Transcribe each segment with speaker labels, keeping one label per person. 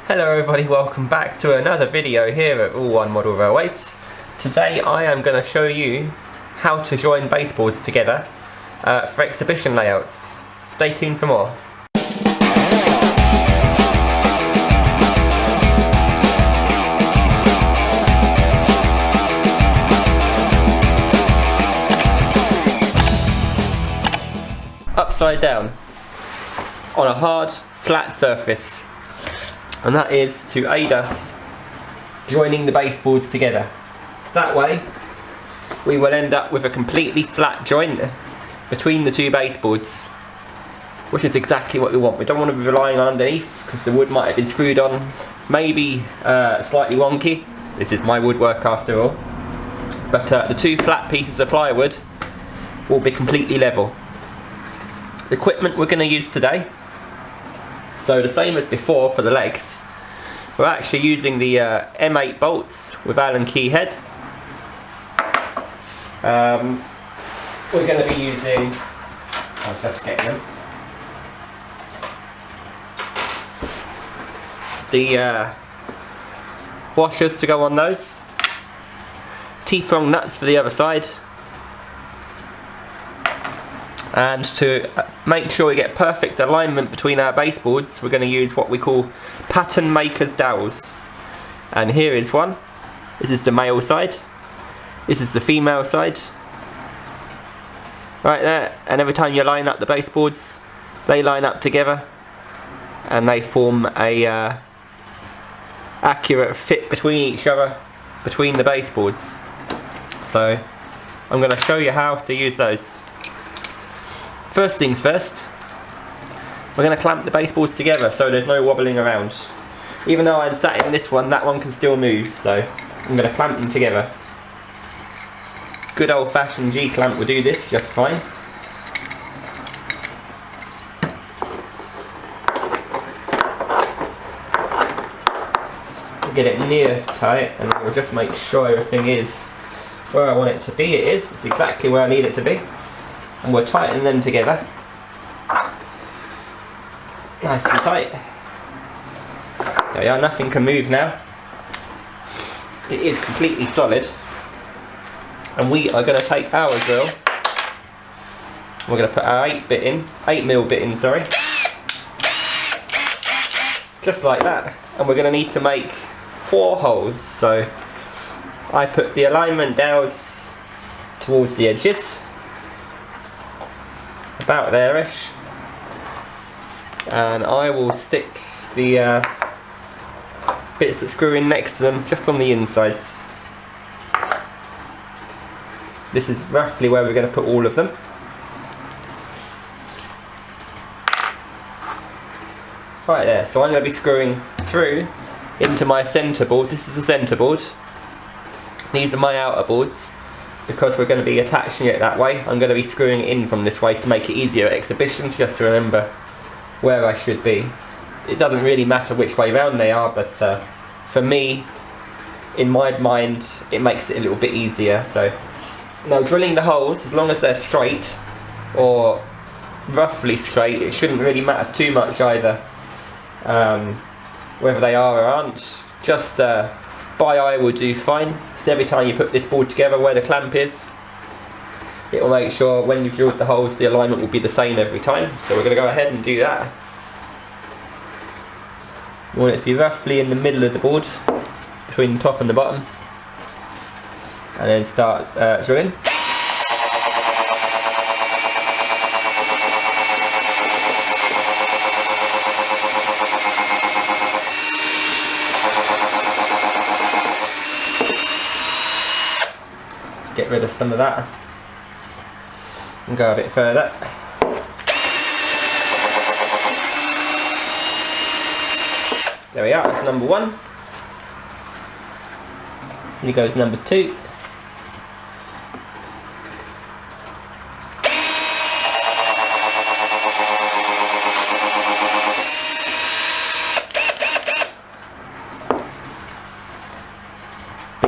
Speaker 1: Hello everybody, welcome back to another video here at All One Model Railways. Today I am going to show you how to join baseboards together for exhibition layouts. Stay tuned for more. Upside down on a hard, flat surface. And that is to aid us joining the baseboards together. That way we will end up with a completely flat joint between the two baseboards, which is exactly what we want. We don't want to be relying on underneath because the wood might have been screwed on, maybe slightly wonky. This is my woodwork after all. But the two flat pieces of plywood will be completely level. The equipment we're going to use today, so the same as before for the legs, we're actually using the M8 bolts with Allen key head. We're going to be using, I'll just get them, the washers to go on those, T-prong nuts for the other side. And to make sure we get perfect alignment between our baseboards, we're going to use what we call pattern maker's dowels. And here is one. This is the male side. This is the female side. Right there. And every time you line up the baseboards, they line up together and they form a accurate fit between each other, between the baseboards. So I'm going to show you how to use those. First things first, we're going to clamp the baseboards together so there's no wobbling around. Even though I'm sat in this one, that one can still move, so I'm going to clamp them together. Good old fashioned G-clamp will do this just fine. Get it near tight and we'll just make sure everything is where I want it to be. It is, it's exactly where I need it to be. And we'll tighten them together. Nice and tight. There we are, nothing can move now. It is completely solid. And we are going to take our drill. We're going to put our 8mm bit in, sorry. Just like that. And we're going to need to make 4 holes. So I put the alignment dowels towards the edges. About there-ish, and I will stick the bits that screw in next to them just on the insides. This is roughly where we're going to put all of them. Right there, so I'm going to be screwing through into my centre board. This is the centre board. These are my outer boards. Because we're going to be attaching it that way, I'm going to be screwing it in from this way to make it easier at exhibitions, just to remember where I should be. It doesn't really matter which way round they are, but for me, in my mind, it makes it a little bit easier. So now drilling the holes, as long as they're straight, or roughly straight, it shouldn't really matter too much either, whether they are or aren't. Just by eye will do fine. So every time you put this board together where the clamp is, it will make sure when you've drilled the holes the alignment will be the same every time. So we're going to go ahead and do that. You want it to be roughly in the middle of the board, between the top and the bottom, and then start drilling. Get rid of some of that and go a bit further. There we are, that's number 1. Here goes number 2.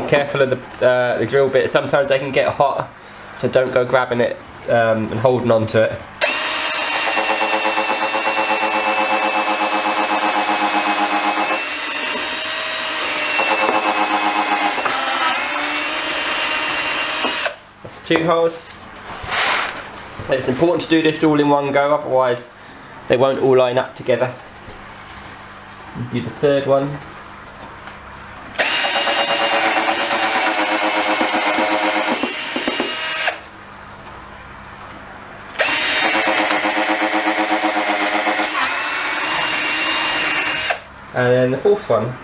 Speaker 1: Careful of the drill bit, sometimes they can get hot, so don't go grabbing it and holding on to it. 2 holes. It's important to do this all in one go, otherwise they won't all line up together. Do the 3rd one. And then the 4th one.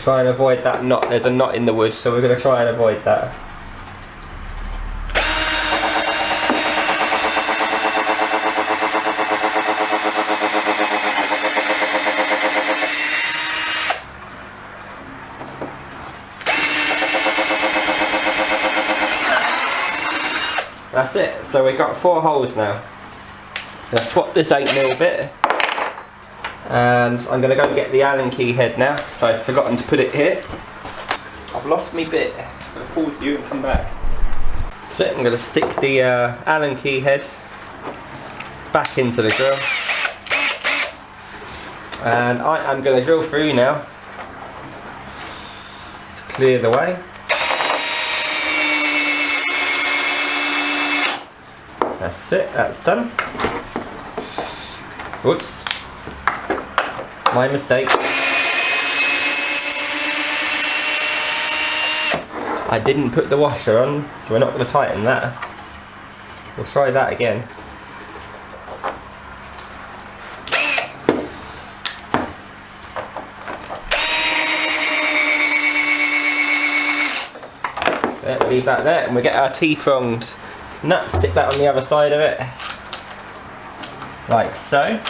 Speaker 1: Try and avoid that knot. There's a knot in the wood, so we're going to try and avoid that. That's it. So we've got 4 holes now. I'm going to swap this 8mm bit. And I'm going to go get the Allen key head now, so I've forgotten to put it here. I've lost my bit. I'm going to pause you and come back. So I'm going to stick the Allen key head back into the drill. And I am going to drill through now to clear the way. That's it, that's done. Whoops. My mistake. I didn't put the washer on, so we're not going to tighten that. We'll try that again. There, leave that there, and we get our T-pronged nut, stick that on the other side of it, like so.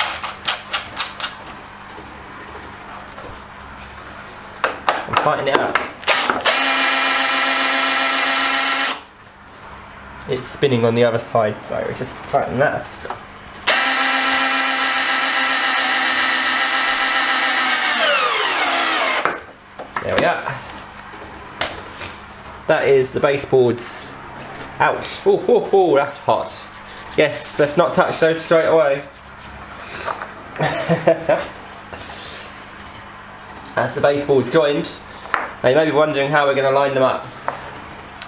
Speaker 1: And tighten it up. It's spinning on the other side, so just tighten that up. There we go. That is the baseboards. Ouch. Oh, that's hot. Yes, let's not touch those straight away. That's the baseboards joined. Now you may be wondering how we're going to line them up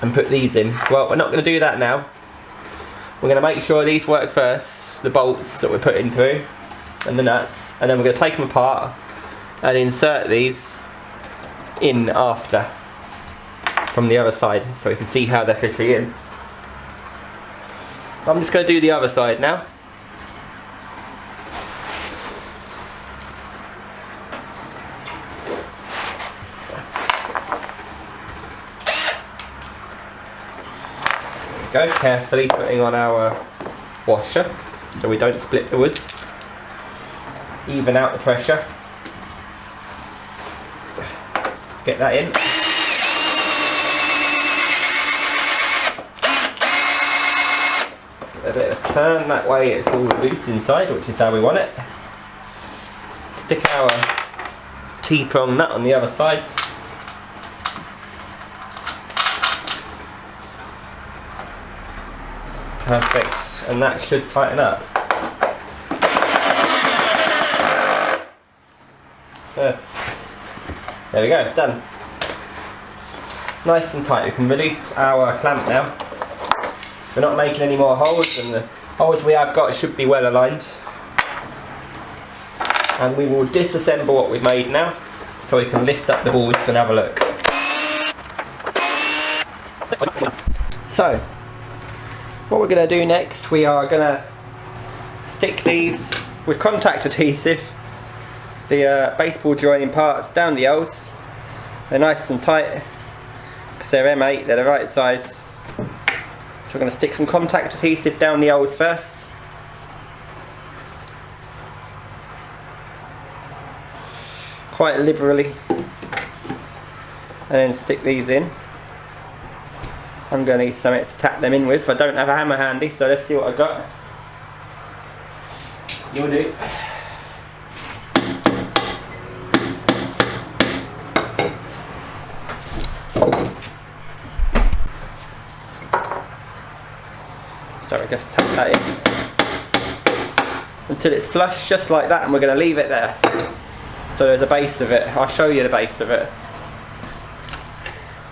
Speaker 1: and put these in. Well, we're not going to do that now. We're going to make sure these work first, the bolts that we're putting through and the nuts, and then we're going to take them apart and insert these in after from the other side so we can see how they're fitting in. I'm just going to do the other side now. There we go, carefully putting on our washer so we don't split the wood. Even out the pressure. Get that in. A bit of a turn, that way it's all loose inside, which is how we want it. Stick our T-prong nut on the other side. Perfect, and that should tighten up. There we go, done. Nice and tight. We can release our clamp now. We're not making any more holes, and the holes we have got should be well aligned. And we will disassemble what we've made now, so we can lift up the boards and have a look. So, what we're going to do next, we are going to stick these with contact adhesive, the baseboard joining parts down the Dowels. They're nice and tight because they're M8, they're the right size. So we're going to stick some contact adhesive down the Dowels first. Quite liberally. And then stick these in. I'm going to need something to tap them in with. I don't have a hammer handy, so let's see what I've got. You'll do. So we just tap that in until it's flush, just like that, and we're going to leave it there. So there's a base of it. I'll show you the base of it.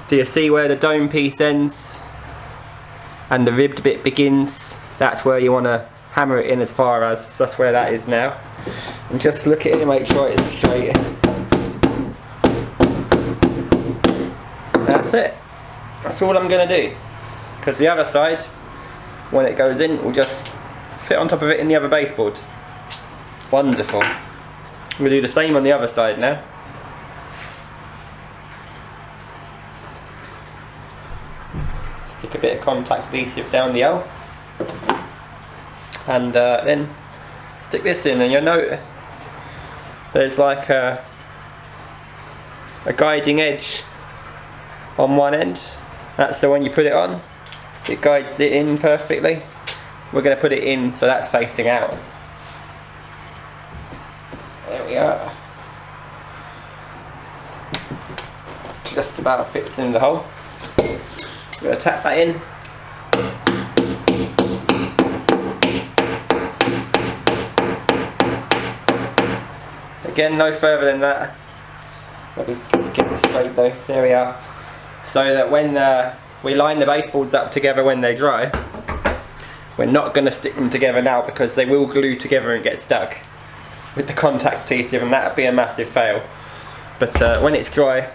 Speaker 1: Do you see where the dome piece ends and the ribbed bit begins? That's where you want to hammer it in as far as, that's where that is now. And just look at it and make sure it's straight. That's it. That's all I'm going to do. Because the other side, when it goes in, will just fit on top of it in the other baseboard. Wonderful. We'll do the same on the other side now. Stick a bit of contact adhesive down the L. And then stick this in, and you'll note there's like a guiding edge on one end. That's so when you put it on, it guides it in perfectly. We're going to put it in so that's facing out. There we are. Just about fits in the hole. We're going to tap that in. Again, no further than that. Let me just get this straight though. There we are. So that when we line the baseboards up together when they dry, we're not going to stick them together now because they will glue together and get stuck with the contact adhesive, and that would be a massive fail. But when it's dry,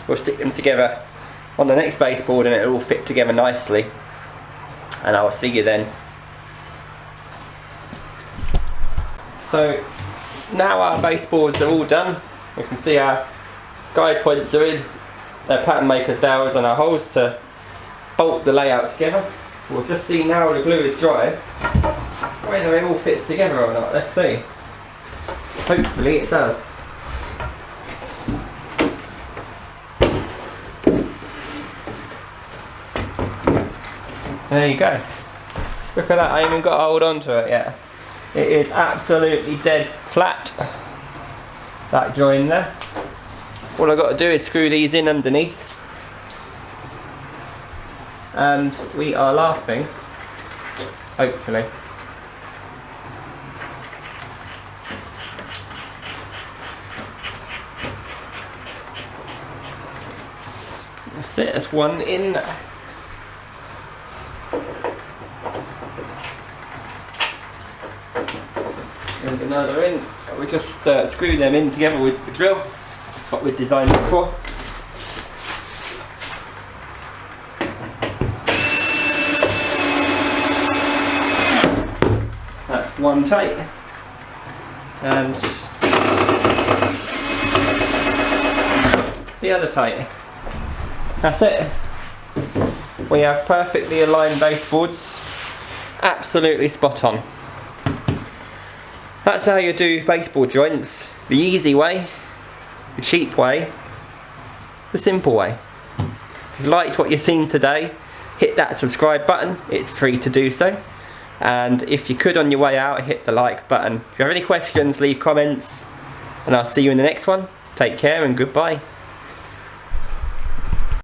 Speaker 1: we'll stick them together on the next baseboard and it'll all fit together nicely. And I'll see you then. So now our baseboards are all done. We can see our guide points are in, their pattern makers dowels and our holes to bolt the layout together. We'll just see now the glue is dry whether it all fits together or not. Let's see. Hopefully it does. There you go. Look at that, I haven't got to hold on to it yet. It is absolutely dead flat, that join there. All I've got to do is screw these in underneath. And we are laughing, hopefully. That's it, that's one in. And another in. We just screw them in together with the drill, what we designed before. That's one tight, and the other tight. That's it. We have perfectly aligned baseboards, absolutely spot on. That's how you do baseboard joints, the easy way, the cheap way, the simple way. If you liked what you've seen today, hit that subscribe button, it's free to do so. And if you could on your way out, hit the like button. If you have any questions, leave comments, and I'll see you in the next one. Take care and goodbye.